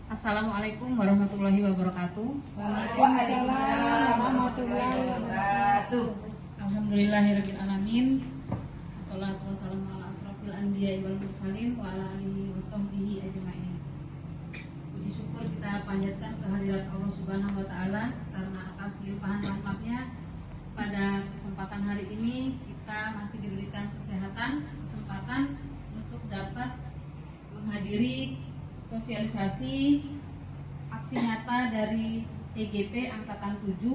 Assalamualaikum warahmatullahi wabarakatuh. Waalaikumsalam warahmatullahi wabarakatuh. Alhamdulillahirabbil alamin. Wassalatu wassalamu ala asrofil anbiya'i wal mursalin wa ala alihi washabbihi ajmain. Puji syukur kita panjatkan kehadirat Allah Subhanahu wa taala karena atas limpahan rahmatnya pada kesempatan hari ini kita masih diberikan kesempatan untuk dapat menghadiri sosialisasi aksi nyata dari CGP Angkatan 7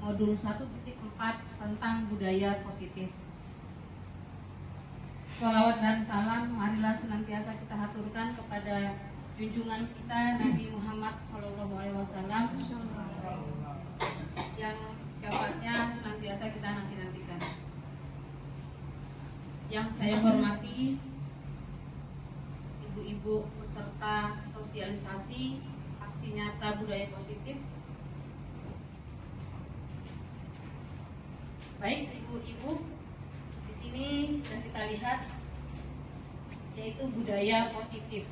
Modul 1.4 tentang budaya positif. Sholawat dan salam marilah senantiasa kita haturkan kepada junjungan kita Nabi Muhammad SAW yang syafaatnya senantiasa kita nanti-nantikan. Yang saya hormati ibu-ibu peserta sosialisasi aksi nyata budaya positif. Baik ibu-ibu, di sini sudah kita lihat yaitu budaya positif.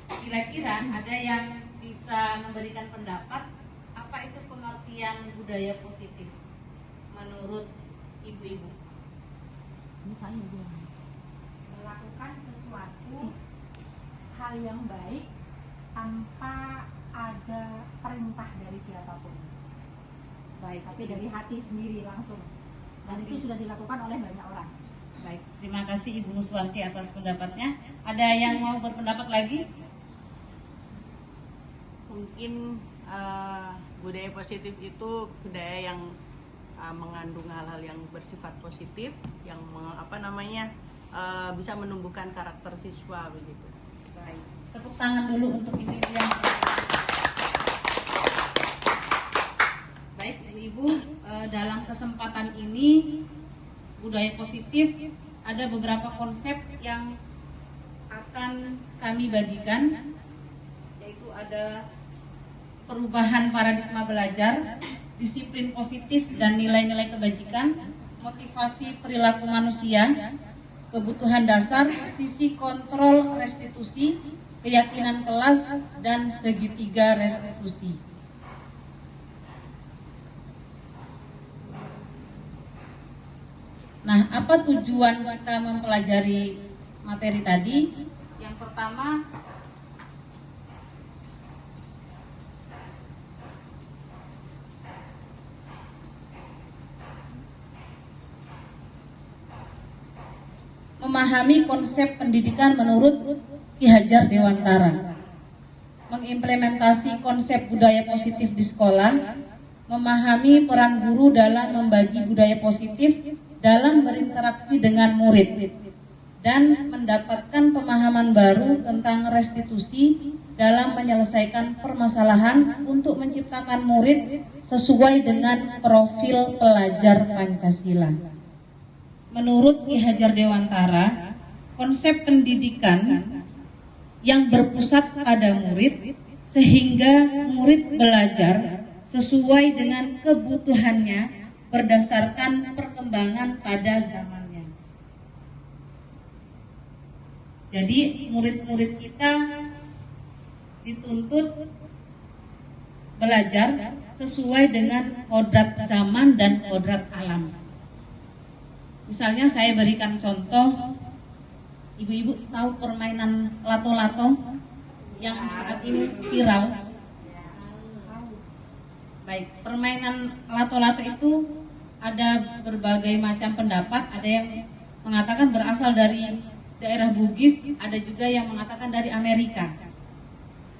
Kira-kira ada yang bisa memberikan pendapat apa itu pengertian budaya positif menurut ibu-ibu? Melakukan sesuatu hal yang baik tanpa ada perintah dari siapapun. Baik, Tapi dari hati sendiri langsung. Dan itu sudah dilakukan oleh banyak orang. baik. Terima kasih Ibu Muswanti atas pendapatnya. Ada yang mau berpendapat lagi? Mungkin budaya positif itu budaya yang mengandung hal-hal yang bersifat positif, yang bisa menumbuhkan karakter siswa begitu. Baik. Tepuk tangan dulu untuk ibu-ibu yang baik, ibu-ibu. Dalam kesempatan ini budaya positif ada beberapa konsep yang akan kami bagikan, yaitu ada perubahan paradigma belajar, disiplin positif dan nilai-nilai kebajikan, motivasi perilaku manusia, kebutuhan dasar, sisi kontrol restitusi, keyakinan kelas, dan segitiga restitusi. Nah, apa tujuan kita mempelajari materi tadi? Yang pertama, memahami konsep pendidikan menurut Ki Hajar Dewantara, mengimplementasi konsep budaya positif di sekolah, memahami peran guru dalam membagi budaya positif dalam berinteraksi dengan murid, dan mendapatkan pemahaman baru tentang restitusi dalam menyelesaikan permasalahan untuk menciptakan murid sesuai dengan profil pelajar Pancasila. Menurut Ki Hajar Dewantara, konsep pendidikan yang berpusat pada murid sehingga murid belajar sesuai dengan kebutuhannya berdasarkan perkembangan pada zamannya. Jadi murid-murid kita dituntut belajar sesuai dengan kodrat zaman dan kodrat alam. Misalnya saya berikan contoh, ibu-ibu tahu permainan lato-lato yang saat ini viral? Baik, permainan lato-lato itu ada berbagai macam pendapat. Ada yang mengatakan berasal dari daerah Bugis, ada juga yang mengatakan dari Amerika.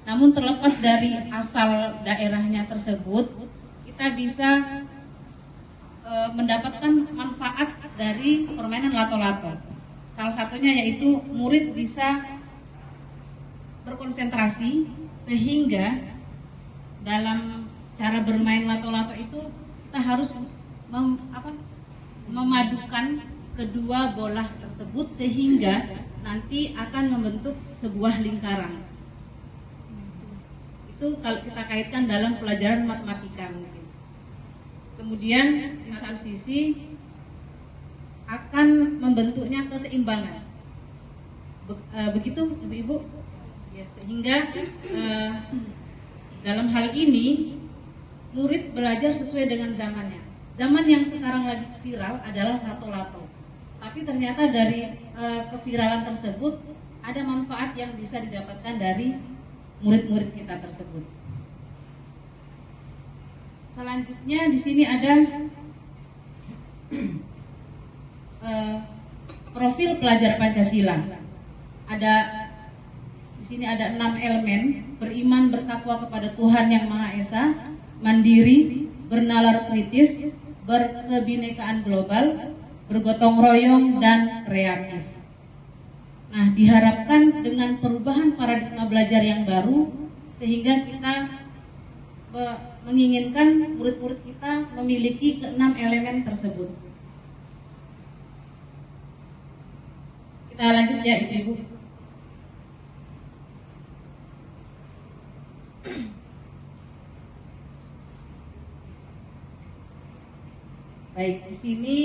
Namun terlepas dari asal daerahnya tersebut, kita bisa mendapatkan manfaat dari permainan lato-lato. Salah satunya yaitu murid bisa berkonsentrasi sehingga dalam cara bermain lato-lato itu kita harus memadukan kedua bola tersebut sehingga nanti akan membentuk sebuah lingkaran. Itu kalau kita kaitkan dalam pelajaran matematika mungkin. Kemudian di satu sisi akan membentuknya keseimbangan. Begitu Ibu-ibu? Ya, sehingga dalam hal ini murid belajar sesuai dengan zamannya. Zaman yang sekarang lagi viral adalah lato-lato. Tapi ternyata dari keviralan tersebut ada manfaat yang bisa didapatkan dari murid-murid kita tersebut. Selanjutnya di sini ada profil pelajar Pancasila. Di sini ada 6 elemen: beriman, bertakwa kepada Tuhan Yang Maha Esa, mandiri, bernalar kritis, berkebinekaan global, bergotong royong, dan kreatif. Nah, diharapkan dengan perubahan paradigma belajar yang baru, sehingga kita menginginkan murid-murid kita memiliki ke-6 elemen tersebut. Kita lanjut ya, Ibu-ibu. Baik, di sini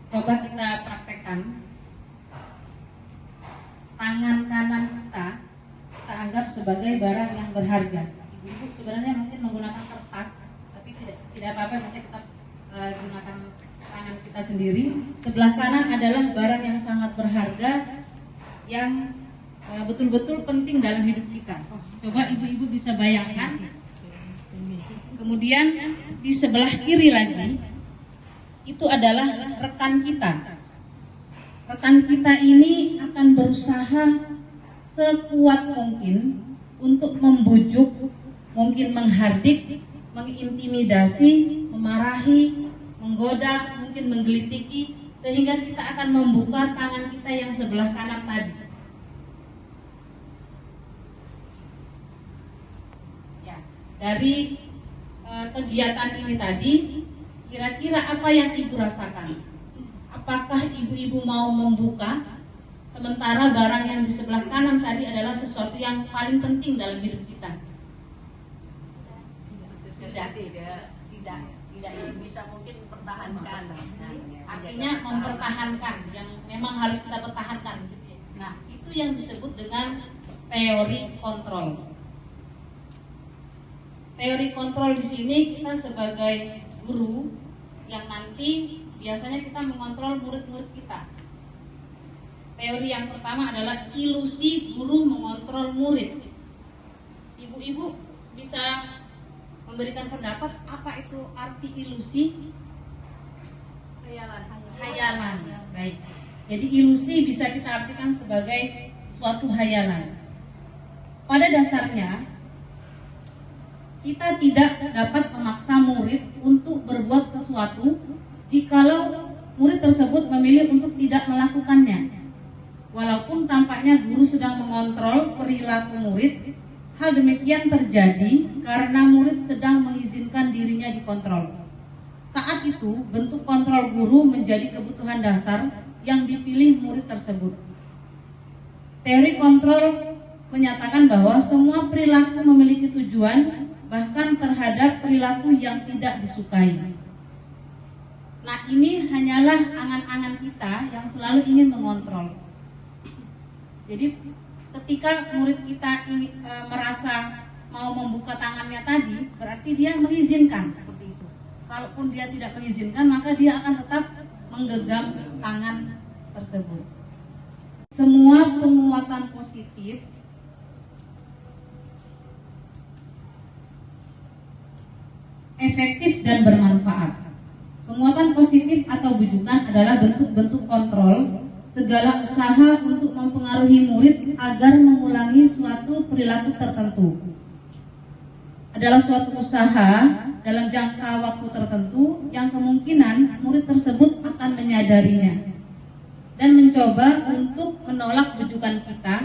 coba kita praktekkan. Tangan kanan kita anggap sebagai barang yang berharga. Ibu-ibu sebenarnya mungkin menggunakan kertas, tapi tidak apa-apa, bisa kita gunakan tangan kita sendiri. Sebelah kanan adalah barang yang sangat berharga, yang betul-betul penting dalam hidup kita. Coba ibu-ibu bisa bayangkan. Kemudian di sebelah kiri lagi itu adalah rekan kita. Rekan kita ini akan berusaha sekuat mungkin untuk membujuk, mungkin menghardik, mengintimidasi, memarahi, menggoda, mungkin menggelitiki, sehingga kita akan membuka tangan kita yang sebelah kanan tadi. Ya, dari kegiatan ini tadi, kira-kira apa yang ibu rasakan? Apakah ibu-ibu mau membuka, sementara barang yang di sebelah kanan tadi adalah sesuatu yang paling penting dalam hidup kita? Tidak. Bisa mungkin pertahankan. Artinya mempertahankan, yang memang harus kita pertahankan, gitu ya. Nah, itu yang disebut dengan teori kontrol. Teori kontrol di sini kita sebagai guru yang nanti biasanya kita mengontrol murid-murid kita. Teori yang pertama adalah ilusi guru mengontrol murid. Ibu-ibu bisa memberikan pendapat apa itu arti ilusi? Hayalan. Baik. Jadi ilusi bisa kita artikan sebagai suatu hayalan. Pada dasarnya kita tidak dapat memaksa murid untuk berbuat sesuatu jikalau murid tersebut memilih untuk tidak melakukannya. Walaupun tampaknya guru sedang mengontrol perilaku murid, hal demikian terjadi karena murid sedang mengizinkan dirinya dikontrol. Saat itu, bentuk kontrol guru menjadi kebutuhan dasar yang dipilih murid tersebut. Teori kontrol menyatakan bahwa semua perilaku memiliki tujuan, bahkan terhadap perilaku yang tidak disukai. Nah, ini hanyalah angan-angan kita yang selalu ingin mengontrol. Jadi ketika murid kita merasa mau membuka tangannya tadi, berarti dia mengizinkan seperti itu. Kalaupun dia tidak mengizinkan, maka dia akan tetap menggenggam tangan tersebut. Semua penguatan positif efektif dan bermanfaat. Penguatan positif atau bujukan adalah bentuk-bentuk kontrol segala usaha untuk mempengaruhi murid agar mengulangi suatu perilaku tertentu. Adalah suatu usaha dalam jangka waktu tertentu yang kemungkinan murid tersebut akan menyadarinya dan mencoba untuk menolak bujukan kita,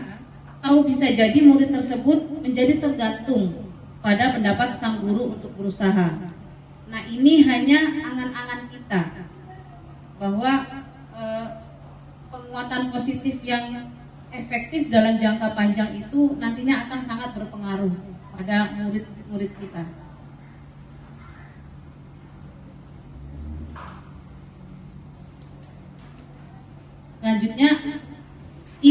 atau bisa jadi murid tersebut menjadi tergantung pada pendapat sang guru untuk berusaha. Nah, ini hanya angan-angan kita bahwa penguatan positif yang efektif dalam jangka panjang itu nantinya akan sangat berpengaruh pada murid-murid kita. Selanjutnya,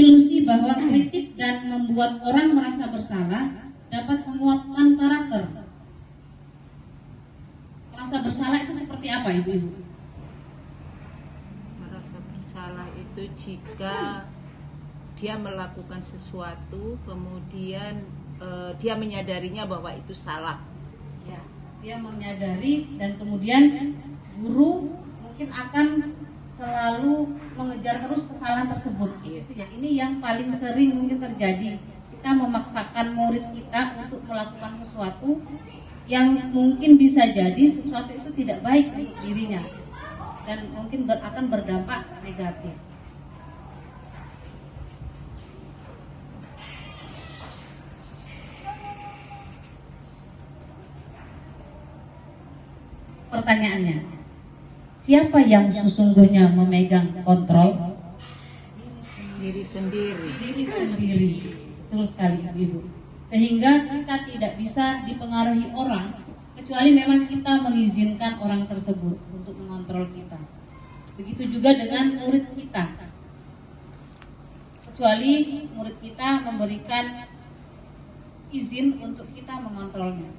ilusi bahwa kritik dan membuat orang merasa bersalah dapat menguatkan karakter. Merasa bersalah itu seperti apa, Ibu-ibu? Merasa bersalah itu jika dia melakukan sesuatu, kemudian dia menyadarinya bahwa itu salah. Ya, dia menyadari dan kemudian guru mungkin akan selalu mengejar terus kesalahan tersebut. Itu ya, ini yang paling sering mungkin terjadi. Kita memaksakan murid kita untuk melakukan sesuatu yang mungkin bisa jadi sesuatu itu tidak baik untuk dirinya dan mungkin akan berdampak negatif. Pertanyaannya, siapa yang sesungguhnya memegang kontrol? Diri sendiri. Diri sendiri. Betul sekali, Ibu. Sehingga kita tidak bisa dipengaruhi orang kecuali memang kita mengizinkan orang tersebut untuk mengontrol kita. Begitu juga dengan murid kita. Kecuali murid kita memberikan izin untuk kita mengontrolnya.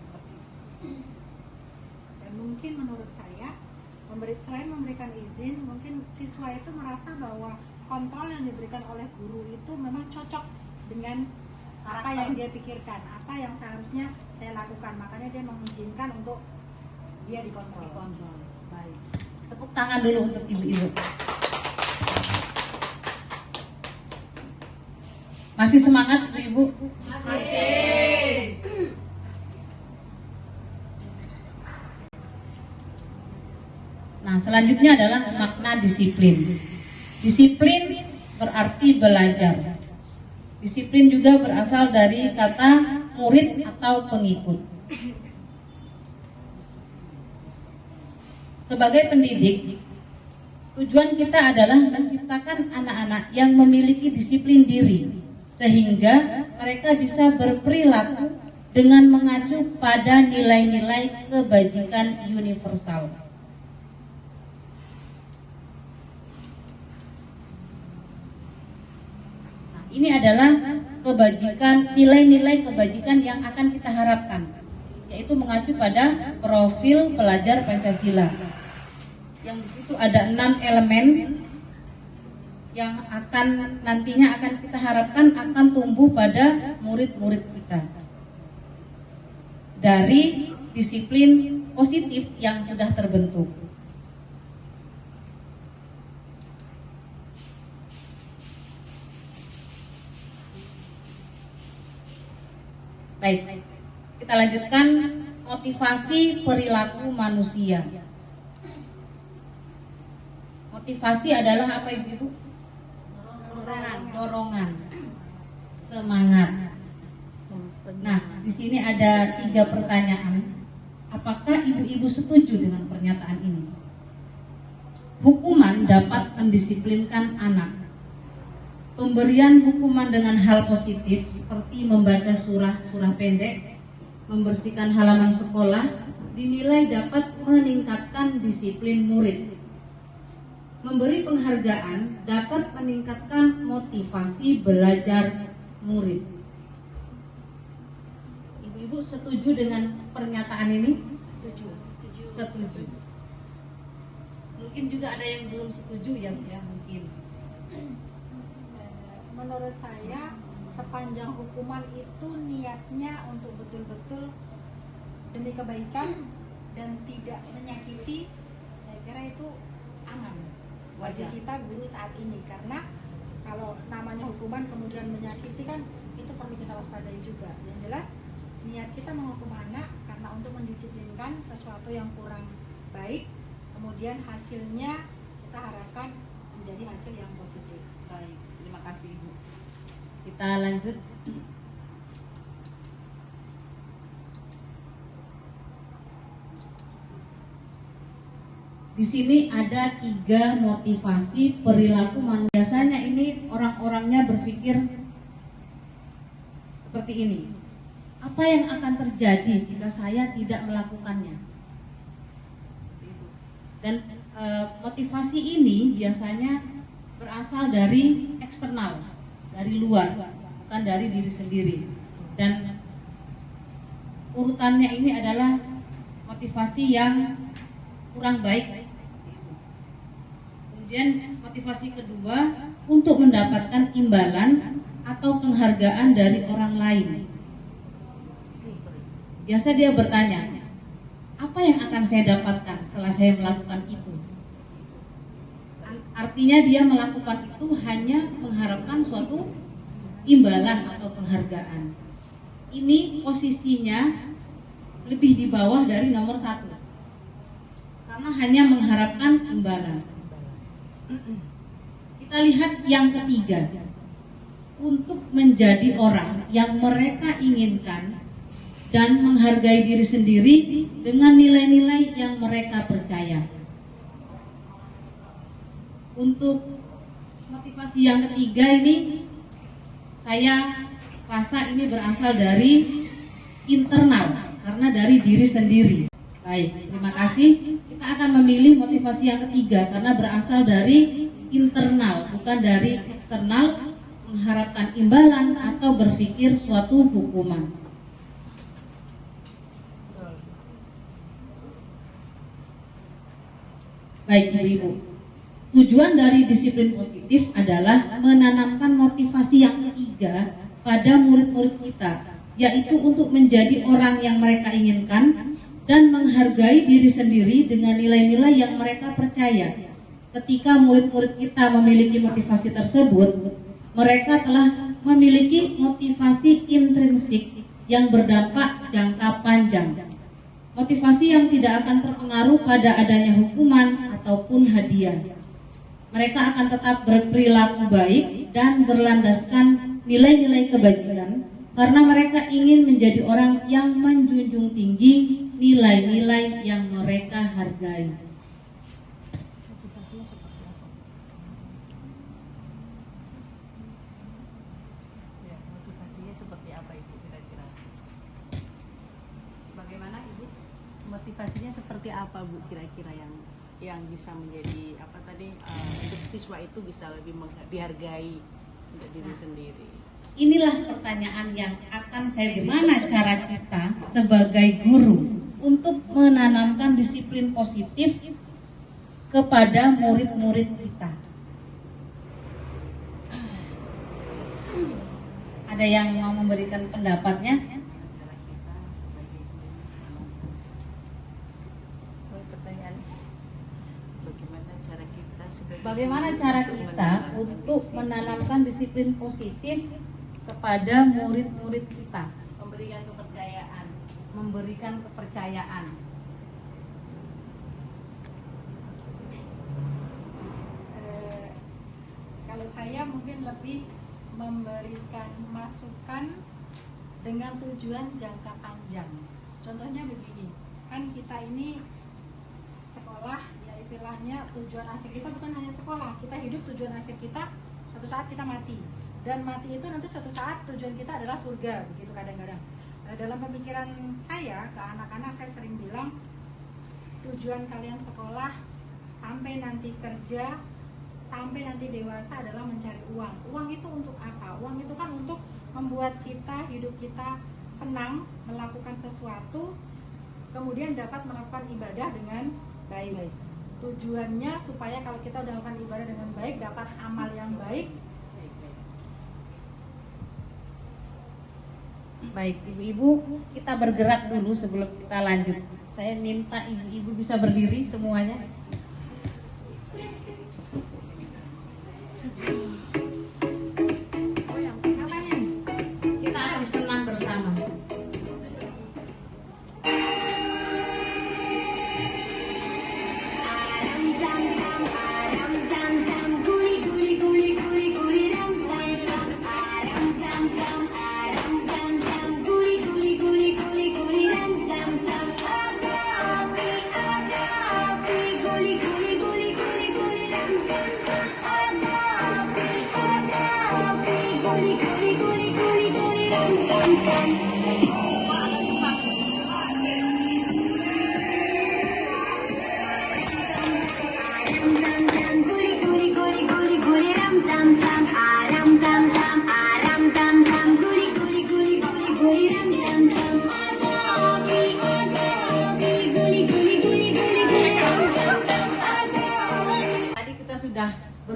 Dan mungkin menurut saya, selain memberikan izin, mungkin siswa itu merasa bahwa kontrol yang diberikan oleh guru itu memang cocok dengan apa yang dia pikirkan, apa yang seharusnya saya lakukan. Makanya dia mengizinkan untuk dia dikontrol. Baik. Tepuk tangan dulu untuk ibu-ibu. Masih semangat, Ibu? Masih. Nah, selanjutnya adalah makna disiplin. Disiplin berarti belajar. Disiplin juga berasal dari kata murid atau pengikut. Sebagai pendidik, tujuan kita adalah menciptakan anak-anak yang memiliki disiplin diri, sehingga mereka bisa berperilaku dengan mengacu pada nilai-nilai kebajikan universal. Ini adalah kebajikan, nilai-nilai kebajikan yang akan kita harapkan, yaitu mengacu pada profil pelajar Pancasila. Yang di situ ada 6 elemen yang nantinya akan kita harapkan akan tumbuh pada murid-murid kita. Dari disiplin positif yang sudah terbentuk. Baik, kita lanjutkan motivasi perilaku manusia. Motivasi adalah apa, Ibu? Dorongan, semangat. Nah, di sini ada 3 pertanyaan. Apakah ibu-ibu setuju dengan pernyataan ini? Hukuman dapat mendisiplinkan anak. Pemberian hukuman dengan hal positif seperti membaca surah-surah pendek, membersihkan halaman sekolah, dinilai dapat meningkatkan disiplin murid. Memberi penghargaan dapat meningkatkan motivasi belajar murid. Ibu-ibu setuju dengan pernyataan ini? Setuju. Mungkin juga ada yang belum setuju ya mungkin. Menurut saya, sepanjang hukuman itu niatnya untuk betul-betul demi kebaikan dan tidak menyakiti, saya kira itu aman bagi kita guru saat ini. Karena kalau namanya hukuman kemudian menyakiti kan itu perlu kita waspadai juga. Yang jelas niat kita menghukum anak karena untuk mendisiplinkan sesuatu yang kurang baik, kemudian hasilnya kita harapkan menjadi hasil yang positif. Baik, terima kasih Ibu. Kita lanjut. Di sini ada 3 motivasi perilaku manusia. Biasanya ini orang-orangnya berpikir seperti ini. Apa yang akan terjadi jika saya tidak melakukannya? Dan motivasi ini biasanya berasal dari eksternal. dari luar, bukan dari diri sendiri. Dan urutannya ini adalah motivasi yang kurang baik. Kemudian motivasi kedua, untuk mendapatkan imbalan atau penghargaan dari orang lain. Biasa dia bertanya, apa yang akan saya dapatkan setelah saya melakukan itu? Artinya dia melakukan itu hanya mengharapkan suatu imbalan atau penghargaan. Ini posisinya lebih di bawah dari nomor 1, karena hanya mengharapkan imbalan. Kita lihat yang ketiga, untuk menjadi orang yang mereka inginkan dan menghargai diri sendiri dengan nilai-nilai yang mereka percaya. Untuk motivasi yang ketiga ini, saya rasa ini berasal dari internal, karena dari diri sendiri. Baik, terima kasih. Kita akan memilih motivasi yang ketiga karena berasal dari internal, bukan dari eksternal, mengharapkan imbalan atau berpikir suatu hukuman. Baik Ibu-ibu, tujuan dari disiplin positif adalah menanamkan motivasi yang ketiga pada murid-murid kita, yaitu untuk menjadi orang yang mereka inginkan dan menghargai diri sendiri dengan nilai-nilai yang mereka percaya. Ketika murid-murid kita memiliki motivasi tersebut, mereka telah memiliki motivasi intrinsik yang berdampak jangka panjang. Motivasi yang tidak akan terpengaruh pada adanya hukuman ataupun hadiah. Mereka akan tetap berperilaku baik dan berlandaskan nilai-nilai kebajikan karena mereka ingin menjadi orang yang menjunjung tinggi nilai-nilai yang mereka hargai. Motivasinya seperti apa Ibu kira-kira? Bagaimana Ibu? Motivasinya seperti apa Bu kira-kira yang bisa menjadi apa tadi untuk siswa itu bisa lebih dihargai untuk diri sendiri. Inilah pertanyaan yang akan saya bagaimana cara kita sebagai guru untuk menanamkan disiplin positif kepada murid-murid kita. Ada yang mau memberikan pendapatnya? Bagaimana cara kita untuk menanamkan disiplin positif kepada murid-murid kita? Memberikan kepercayaan. Kalau saya mungkin lebih memberikan masukan dengan tujuan jangka panjang. Contohnya begini, kan kita ini sekolah, ya istilahnya tujuan akhir kita bukan hanya sekolah. Kita hidup, tujuan akhir kita suatu saat kita mati. Dan mati itu nanti suatu saat tujuan kita adalah surga, begitu kadang-kadang. Dalam pemikiran saya ke anak-anak, saya sering bilang tujuan kalian sekolah sampai nanti kerja, sampai nanti dewasa adalah mencari uang. Uang itu untuk apa? Uang itu kan untuk membuat kita, hidup kita senang, melakukan sesuatu, kemudian dapat melakukan ibadah dengan baik. Tujuannya supaya kalau kita udah melakukan ibadah dengan baik, dapat amal yang baik. Baik, ibu-ibu, kita bergerak dulu sebelum kita lanjut. Saya minta ibu-ibu bisa berdiri semuanya. Kita akan senam bersama.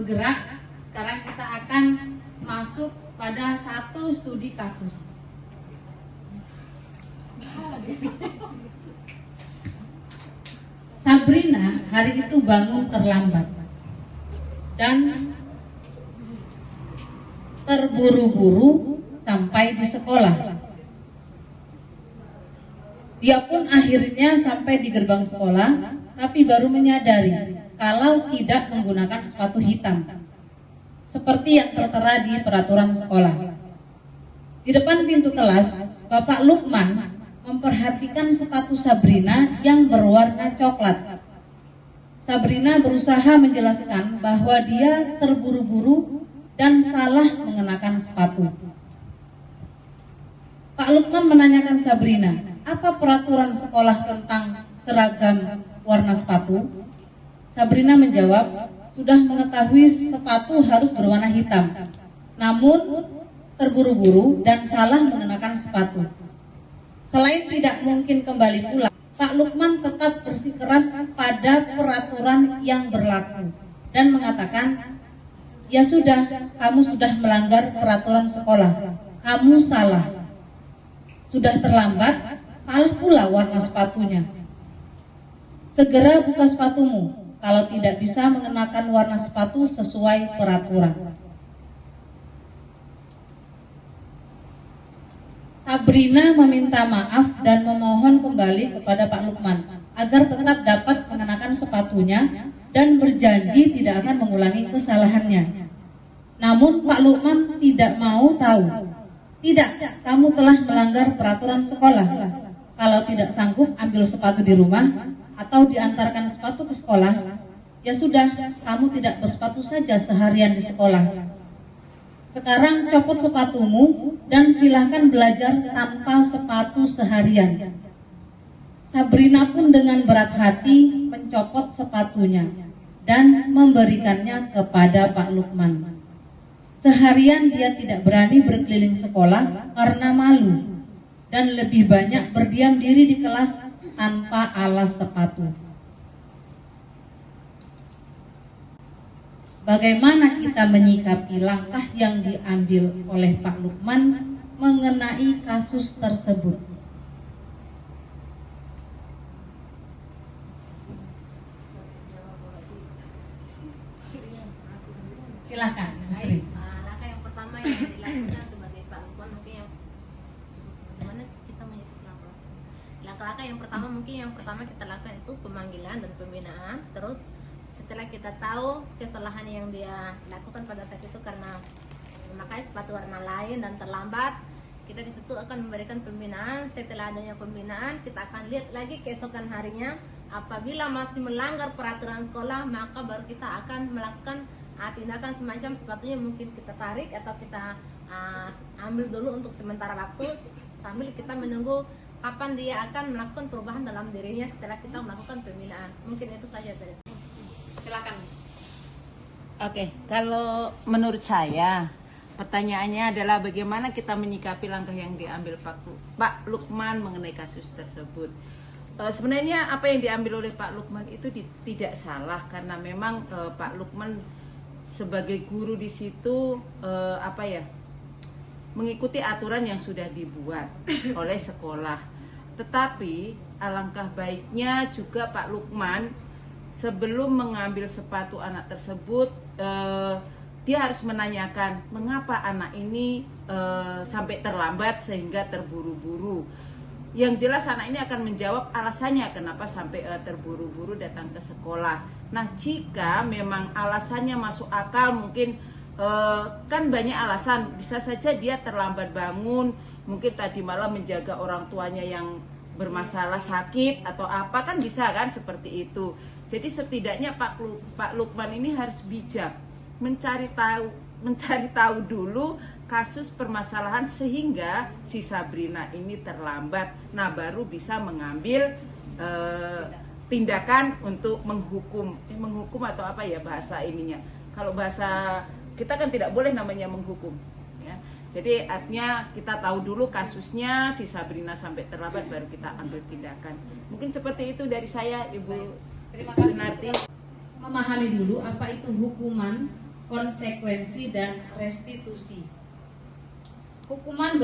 bergerak. Sekarang kita akan masuk pada satu studi kasus. Sabrina hari itu bangun terlambat dan terburu-buru sampai di sekolah. Dia pun akhirnya sampai di gerbang sekolah, tapi baru menyadari kalau tidak menggunakan sepatu hitam, seperti yang tertera di peraturan sekolah. Di depan pintu kelas, Bapak Lukman memperhatikan sepatu Sabrina yang berwarna coklat. Sabrina berusaha menjelaskan bahwa dia terburu-buru dan salah mengenakan sepatu. Pak Lukman menanyakan Sabrina, apa peraturan sekolah tentang seragam warna sepatu? Sabrina menjawab, sudah mengetahui sepatu harus berwarna hitam, namun terburu-buru dan salah mengenakan sepatu. Selain tidak mungkin kembali pulang, Pak Lukman tetap bersikeras pada peraturan yang berlaku dan mengatakan, ya sudah, kamu sudah melanggar peraturan sekolah, kamu salah. Sudah terlambat, salah pula warna sepatunya. Segera buka sepatumu kalau tidak bisa mengenakan warna sepatu sesuai peraturan. Sabrina meminta maaf dan memohon kembali kepada Pak Lukman agar tetap dapat mengenakan sepatunya dan berjanji tidak akan mengulangi kesalahannya. Namun Pak Lukman tidak mau tahu. Tidak, kamu telah melanggar peraturan sekolah. Kalau tidak sanggup ambil sepatu di rumah atau diantarkan sepatu ke sekolah, ya sudah, kamu tidak bersepatu saja seharian di sekolah. Sekarang copot sepatumu dan silahkan belajar tanpa sepatu seharian. Sabrina pun dengan berat hati mencopot sepatunya dan memberikannya kepada Pak Lukman. Seharian dia tidak berani berkeliling sekolah karena malu dan lebih banyak berdiam diri di kelas tanpa alas sepatu. Bagaimana kita menyikapi langkah yang diambil oleh Pak Lukman mengenai kasus tersebut? Silakan, Bu Sri. Langkah yang pertama yang dilakukan sebagai Pak Lukman mungkin yang bagaimana kita menyikapi langkah yang pertama mungkin yang pertama kita lakukan itu pemanggilan dan pembinaan. Terus setelah kita tahu kesalahan yang dia lakukan pada saat itu karena memakai sepatu warna lain dan terlambat, kita di situ akan memberikan pembinaan. Setelah adanya pembinaan, kita akan lihat lagi keesokan harinya. Apabila masih melanggar peraturan sekolah, maka baru kita akan melakukan tindakan semacam sepatunya mungkin kita tarik atau kita ambil dulu untuk sementara waktu sambil kita menunggu kapan dia akan melakukan perubahan dalam dirinya setelah kita melakukan pembinaan. Mungkin itu saja dari saya. Silakan. Oke, kalau menurut saya pertanyaannya adalah bagaimana kita menyikapi langkah yang diambil Pak Lukman mengenai kasus tersebut. Sebenarnya apa yang diambil oleh Pak Lukman itu tidak salah karena memang Pak Lukman sebagai guru di situ mengikuti aturan yang sudah dibuat oleh sekolah. Tetapi alangkah baiknya juga Pak Lukman sebelum mengambil sepatu anak tersebut, dia harus menanyakan mengapa anak ini sampai terlambat sehingga terburu-buru. Yang jelas anak ini akan menjawab alasannya kenapa sampai terburu-buru datang ke sekolah. Nah, jika memang alasannya masuk akal, mungkin kan banyak alasan. Bisa saja dia terlambat bangun, mungkin tadi malam menjaga orang tuanya yang bermasalah sakit atau apa, kan bisa kan seperti itu. Jadi setidaknya Pak Lukman ini harus bijak mencari tahu dulu kasus permasalahan sehingga si Sabrina ini terlambat. Nah, baru bisa mengambil tindakan untuk menghukum atau apa ya bahasa ininya. Kalau bahasa kita kan tidak boleh namanya menghukum ya. Jadi artinya kita tahu dulu kasusnya si Sabrina sampai terlambat baru kita ambil tindakan. Mungkin seperti itu dari saya, Ibu. Terima kasih. Narti. Memahami dulu apa itu hukuman konsekuensi, dan restitusi. Hukuman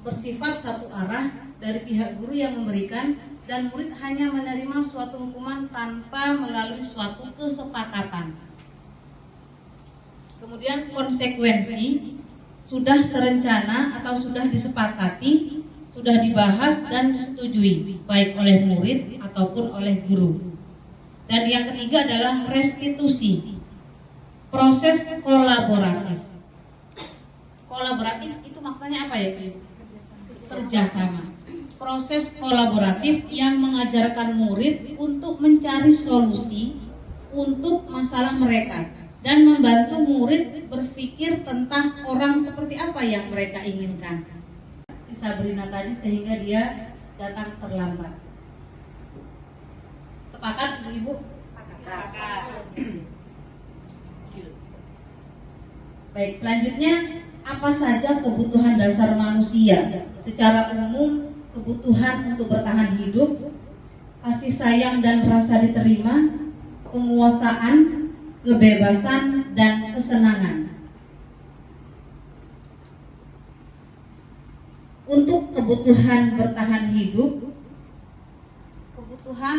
bersifat satu arah dari pihak guru yang memberikan, dan murid hanya menerima suatu hukuman tanpa melalui suatu kesepakatan. Kemudian konsekuensi sudah terencana atau sudah disepakati, sudah dibahas dan disetujui baik oleh murid ataupun oleh guru. Dan yang ketiga adalah restitusi, proses kolaboratif. Kolaboratif itu maknanya apa ya? Kerjasama. Proses kolaboratif yang mengajarkan murid untuk mencari solusi untuk masalah mereka dan membantu murid berpikir tentang orang seperti apa yang mereka inginkan. Si Sabrina tadi sehingga dia datang terlambat. Sepakat Ibu? Sepakat. Baik, selanjutnya apa saja kebutuhan dasar manusia? Secara umum, kebutuhan untuk bertahan hidup, kasih sayang dan rasa diterima, penguasaan, kebebasan, dan kesenangan. Untuk kebutuhan bertahan hidup, kebutuhan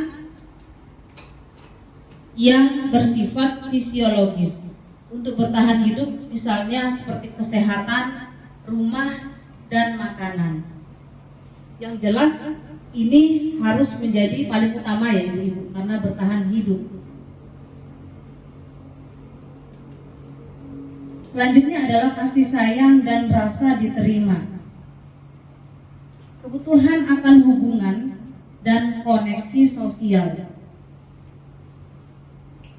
yang bersifat fisiologis. Untuk bertahan hidup misalnya seperti kesehatan, rumah, dan makanan. Yang jelas ini harus menjadi paling utama ya Ibu, karena bertahan hidup. Selanjutnya adalah kasih sayang dan rasa diterima. Kebutuhan akan hubungan dan koneksi sosial.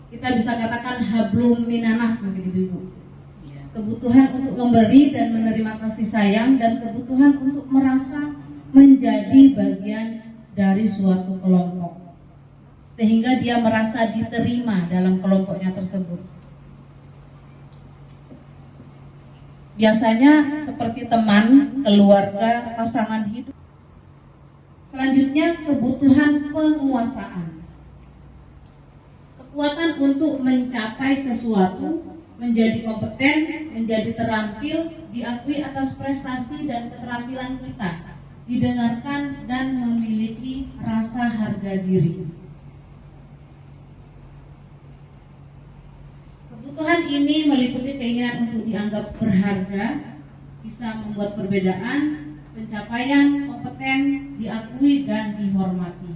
Kita bisa katakan hablum minanas mungkin Ibu. Kebutuhan untuk memberi dan menerima kasih sayang, dan kebutuhan untuk merasa menjadi bagian dari suatu kelompok, sehingga dia merasa diterima dalam kelompoknya tersebut. Biasanya seperti teman, keluarga, pasangan hidup. Selanjutnya kebutuhan penguasaan. Kekuatan untuk mencapai sesuatu, menjadi kompeten, menjadi terampil, diakui atas prestasi dan keterampilan kita, didengarkan dan memiliki rasa harga diri. Kebutuhan ini meliputi keinginan untuk dianggap berharga, bisa membuat perbedaan, pencapaian, kompeten, diakui dan dihormati.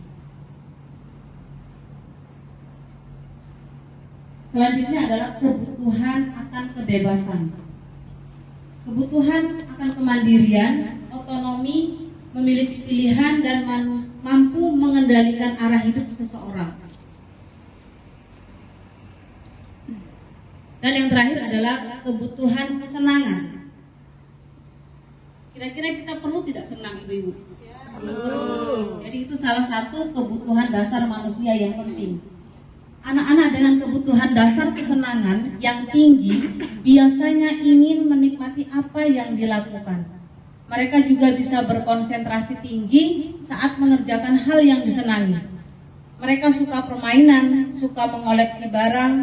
Selanjutnya adalah kebutuhan akan kebebasan. Kebutuhan akan kemandirian, otonomi, memiliki pilihan dan mampu mengendalikan arah hidup seseorang. Dan yang terakhir adalah kebutuhan kesenangan. Kira-kira kita perlu tidak senang Ibu-Ibu? Perlu. Jadi itu salah satu kebutuhan dasar manusia yang penting. Anak-anak dengan kebutuhan dasar kesenangan yang tinggi biasanya ingin menikmati apa yang dilakukan. Mereka juga bisa berkonsentrasi tinggi saat mengerjakan hal yang disenangi. Mereka suka permainan, suka mengoleksi barang,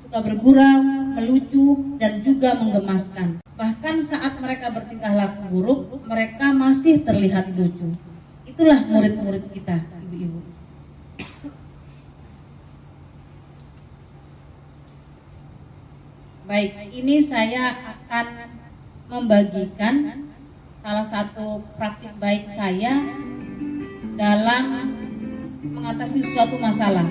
suka bergurau, melucu, dan juga menggemaskan. Bahkan saat mereka bertingkah laku buruk, mereka masih terlihat lucu. Itulah murid-murid kita, Ibu-Ibu. Baik, ini saya akan membagikan salah satu praktik baik saya dalam mengatasi suatu masalah.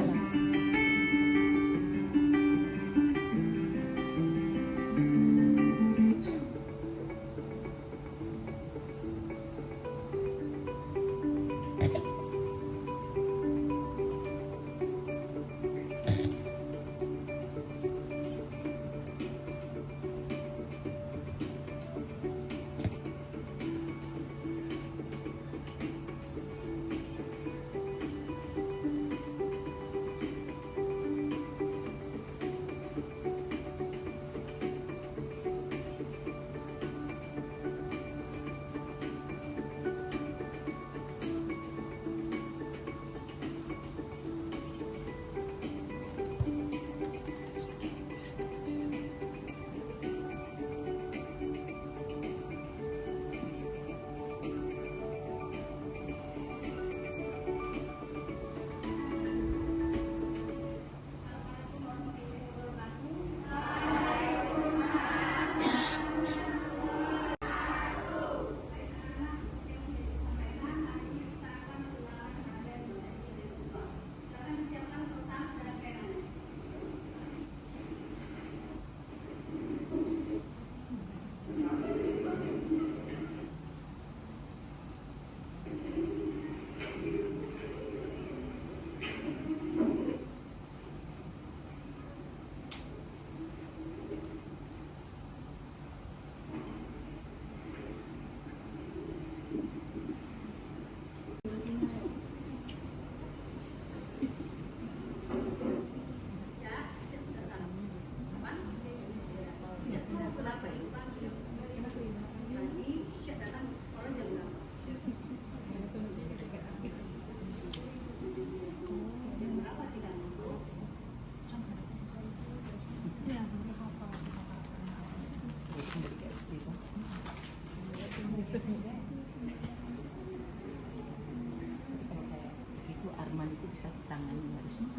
bisa ditangani harusnya.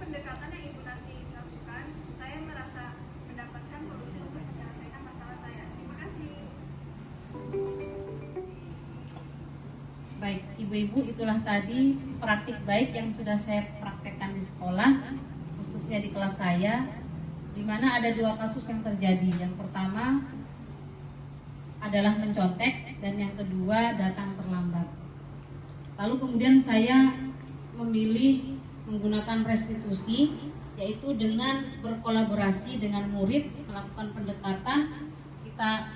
Pendekatan yang Ibu nanti lakukan, saya merasa mendapatkan solusi untuk menyelesaikan masalah saya. Terima kasih. Baik, ibu-ibu, itulah tadi praktik baik yang sudah saya praktekkan di sekolah, khususnya di kelas saya, di mana ada 2 kasus yang terjadi. Yang pertama adalah mencontek dan yang kedua datang terlambat. Lalu kemudian saya memilih menggunakan restitusi, yaitu dengan berkolaborasi dengan murid melakukan pendekatan. Kita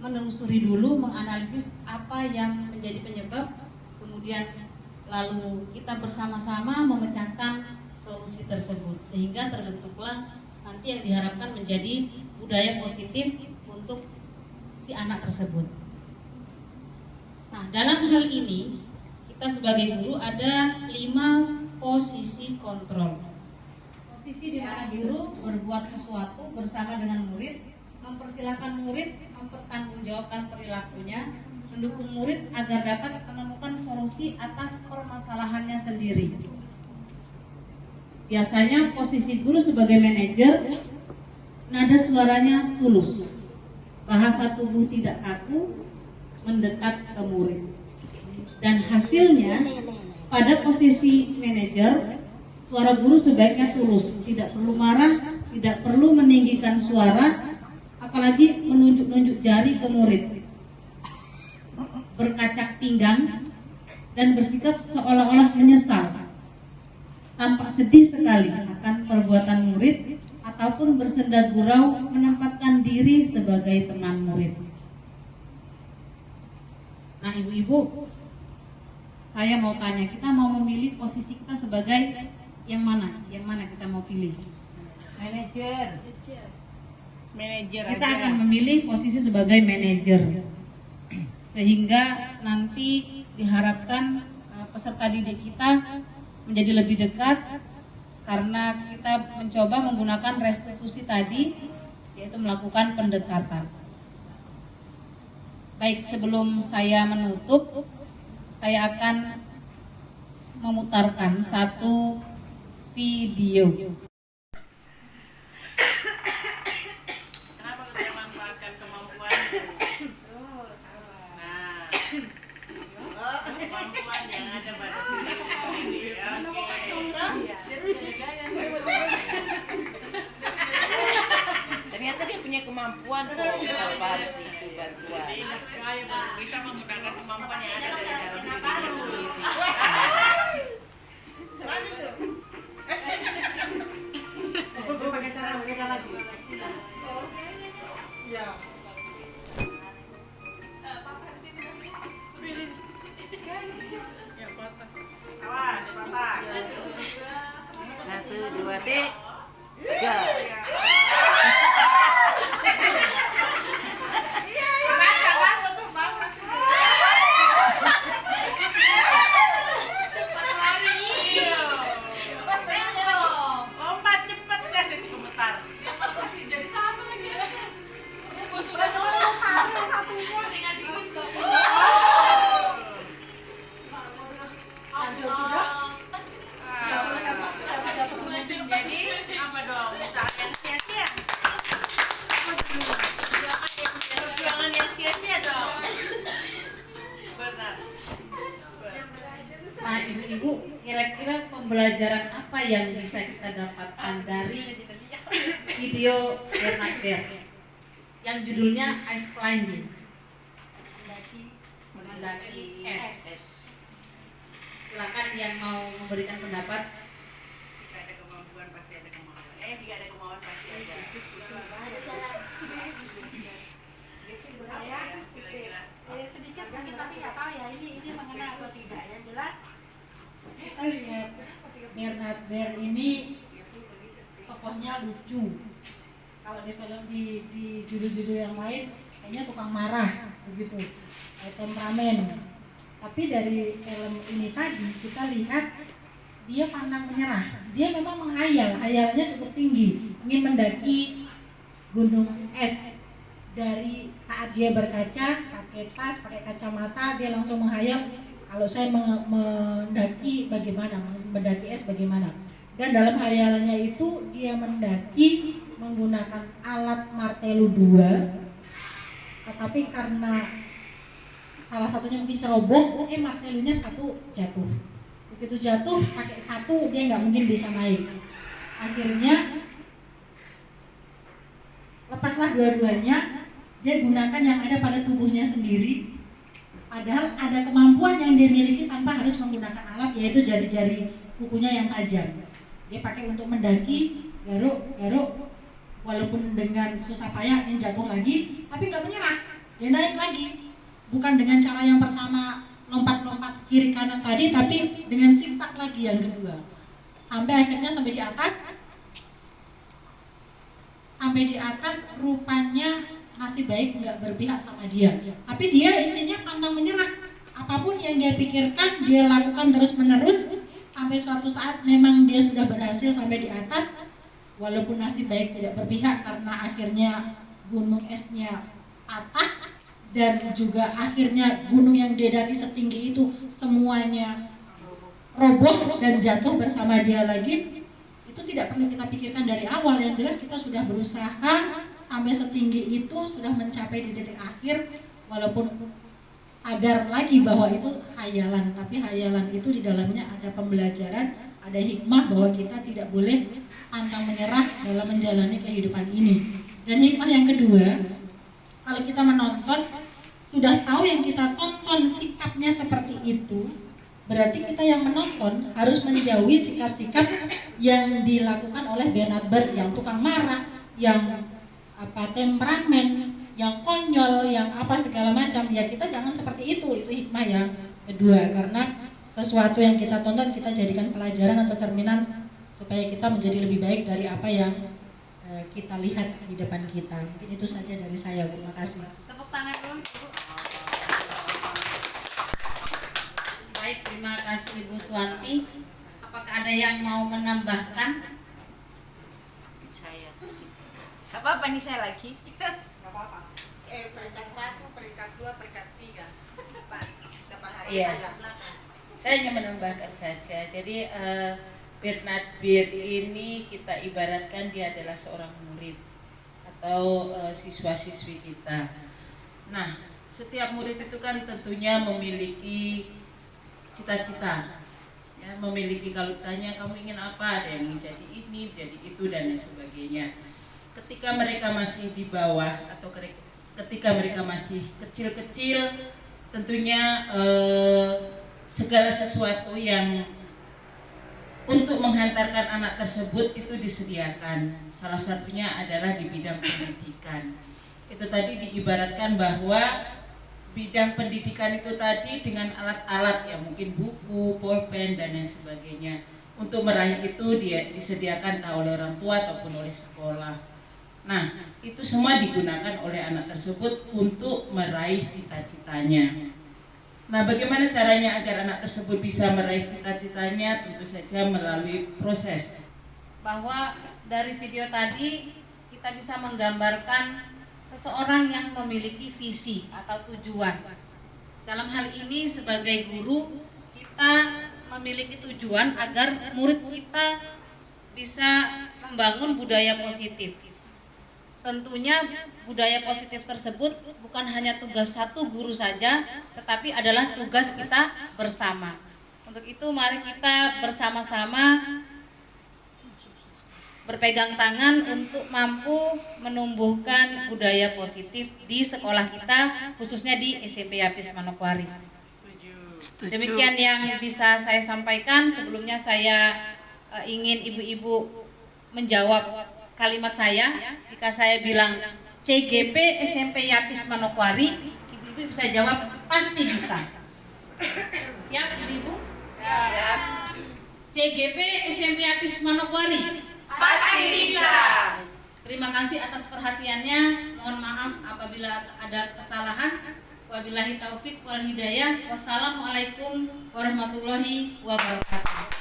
menelusuri dulu, menganalisis apa yang menjadi penyebab, kemudian lalu kita bersama-sama memecahkan solusi tersebut, sehingga terbentuklah nanti yang diharapkan menjadi budaya positif untuk si anak tersebut. Nah, dalam hal ini kita sebagai guru ada 5 posisi kontrol. Posisi di mana guru berbuat sesuatu bersama dengan murid, mempersilahkan murid mempertanggungjawabkan perilakunya, mendukung murid agar dapat menemukan solusi atas permasalahannya sendiri. Biasanya posisi guru sebagai manajer, nada suaranya tulus, bahasa tubuh tidak kaku, mendekat ke murid. Dan hasilnya pada posisi manajer, suara guru sebaiknya tulus, tidak perlu marah, tidak perlu meninggikan suara, apalagi menunjuk-nunjuk jari ke murid, berkacak pinggang, dan bersikap seolah-olah menyesal, tampak sedih sekali akan perbuatan murid, ataupun bersenda gurau menempatkan diri sebagai teman murid. Nah, ibu-ibu, saya mau tanya, kita mau memilih posisi kita sebagai yang mana? Yang mana kita mau pilih? Manajer. Manajer Kita aja. akan memilih posisi sebagai manajer, sehingga nanti diharapkan peserta didik kita menjadi lebih dekat, karena kita mencoba menggunakan restitusi tadi, yaitu melakukan pendekatan. Baik, sebelum saya menutup, saya akan memutarkan satu video. Kenapa kita manfaatkan kemampuanmu? Nah, kemampuan yang ada pada diri. Ternyata dia punya kemampuan kok, tanpa harus itu bantuan. Bisa menggunakan kemampuan yang ada dari dalam diri. Itu pakai cara beda lagi. Ya. Awas, patah. 1, 2, 3. Nah, ibu-ibu, kira-kira pembelajaran apa yang bisa kita dapatkan dari video Bernard Baird yang judulnya Ice Climbing? Mendaki S. Silakan yang mau memberikan pendapat. Jika ada kemampuan pasti ada kemauan. Jika ada kemauan pasti ada. Saya sedikit mungkin tapi nggak tahu ya ini mengenai atau tidak. Yang jelas kita lihat Bernard Bear ini tokohnya lucu. Kalau di film di judul-judul yang lain kayaknya tukang marah begitu, temperamen. Tapi dari film ini tadi kita lihat dia pantang menyerah. Dia memang menghayal, hayalnya cukup tinggi, ingin mendaki gunung es. Dari saat dia berkaca, pakai tas, pakai kacamata, dia langsung menghayal kalau saya mendaki bagaimana, mendaki es bagaimana. Dan dalam hayalannya itu dia mendaki menggunakan alat martelo 2, tetapi karena salah satunya mungkin ceroboh, martelonya satu jatuh. Begitu jatuh, pakai satu dia nggak mungkin bisa naik. Akhirnya lepaslah dua-duanya, dia gunakan yang ada pada tubuhnya sendiri. Padahal ada kemampuan yang dia miliki tanpa harus menggunakan alat, yaitu jari-jari kukunya yang tajam. Dia pakai untuk mendaki, garuk, walaupun dengan susah payah dia jatuh lagi, tapi nggak menyerah, dia naik lagi. Bukan dengan cara yang pertama lompat-lompat kiri kanan tadi, tapi dengan siksak lagi yang kedua. Sampai akhirnya sampai di atas rupanya nasib baik nggak berpihak sama dia. Tapi dia intinya pantang menyerah. Apapun yang dia pikirkan dia lakukan terus-menerus sampai suatu saat memang dia sudah berhasil sampai di atas. Walaupun nasib baik tidak berpihak karena akhirnya gunung esnya patah dan juga akhirnya gunung yang dia daki setinggi itu semuanya roboh dan jatuh bersama dia lagi. Itu tidak perlu kita pikirkan dari awal. Yang jelas kita sudah berusaha sampai setinggi itu, sudah mencapai di titik akhir, walaupun sadar lagi bahwa itu hayalan, tapi hayalan itu di dalamnya ada pembelajaran, ada hikmah bahwa kita tidak boleh pantang menyerah dalam menjalani kehidupan ini. Dan hikmah yang kedua, kalau kita menonton, sudah tahu yang kita tonton sikapnya seperti itu, berarti kita yang menonton harus menjauhi sikap-sikap yang dilakukan oleh Bernard Bear, yang tukang marah, yang temperamen, yang konyol, yang segala macam. Ya kita jangan seperti itu hikmah yang kedua. Karena sesuatu yang kita tonton kita jadikan pelajaran atau cerminan supaya kita menjadi lebih baik dari apa yang kita lihat di depan kita. Mungkin itu saja dari saya. Terima kasih. Tepuk tangan dulu, Ibu. Baik, terima kasih Ibu Suwanti. Apakah ada yang mau menambahkan? Saya. Gak apa-apa nih saya lagi. Gak apa-apa. Peringkat 1, peringkat 2, peringkat 3. Pak, dapat hari Iya. agak belakang. Saya hanya menambahkan saja. Jadi Bernard Bear ini kita ibaratkan dia adalah seorang murid atau siswa-siswi kita. Nah, setiap murid itu kan tentunya memiliki cita-cita. Ya, memiliki, kalau tanya kamu ingin apa, ada yang ingin jadi ini, jadi itu dan lain sebagainya. Ketika mereka masih di bawah atau ketika mereka masih kecil-kecil, tentunya segala sesuatu yang untuk menghantarkan anak tersebut itu disediakan. Salah satunya adalah di bidang pendidikan. Itu tadi diibaratkan bahwa bidang pendidikan itu tadi dengan alat-alat yang mungkin buku, pulpen dan lain sebagainya. Untuk meraih itu dia disediakan entah oleh orang tua ataupun oleh sekolah. Nah, itu semua digunakan oleh anak tersebut untuk meraih cita-citanya. Nah, bagaimana caranya agar anak tersebut bisa meraih cita-citanya? Tentu saja melalui proses. Bahwa dari video tadi kita bisa menggambarkan seseorang yang memiliki visi atau tujuan. Dalam hal ini sebagai guru kita memiliki tujuan agar murid kita bisa membangun budaya positif. Tentunya budaya positif tersebut bukan hanya tugas satu guru saja, tetapi adalah tugas kita bersama. Untuk itu mari kita bersama-sama berpegang tangan untuk mampu menumbuhkan budaya positif di sekolah kita, khususnya di SMP Yapis Manokwari. Demikian yang bisa saya sampaikan. Sebelumnya saya ingin ibu-ibu menjawab kalimat saya. Jika saya bilang CGP SMP Yapis Manokwari, ibu-ibu bisa jawab pasti bisa. Siap ibu-ibu? Siap. CGP SMP Yapis Manokwari Pasti bisa. Terima kasih atas perhatiannya. Mohon maaf apabila ada kesalahan. Wabillahi taufik wal hidayah. Wassalamualaikum warahmatullahi wabarakatuh.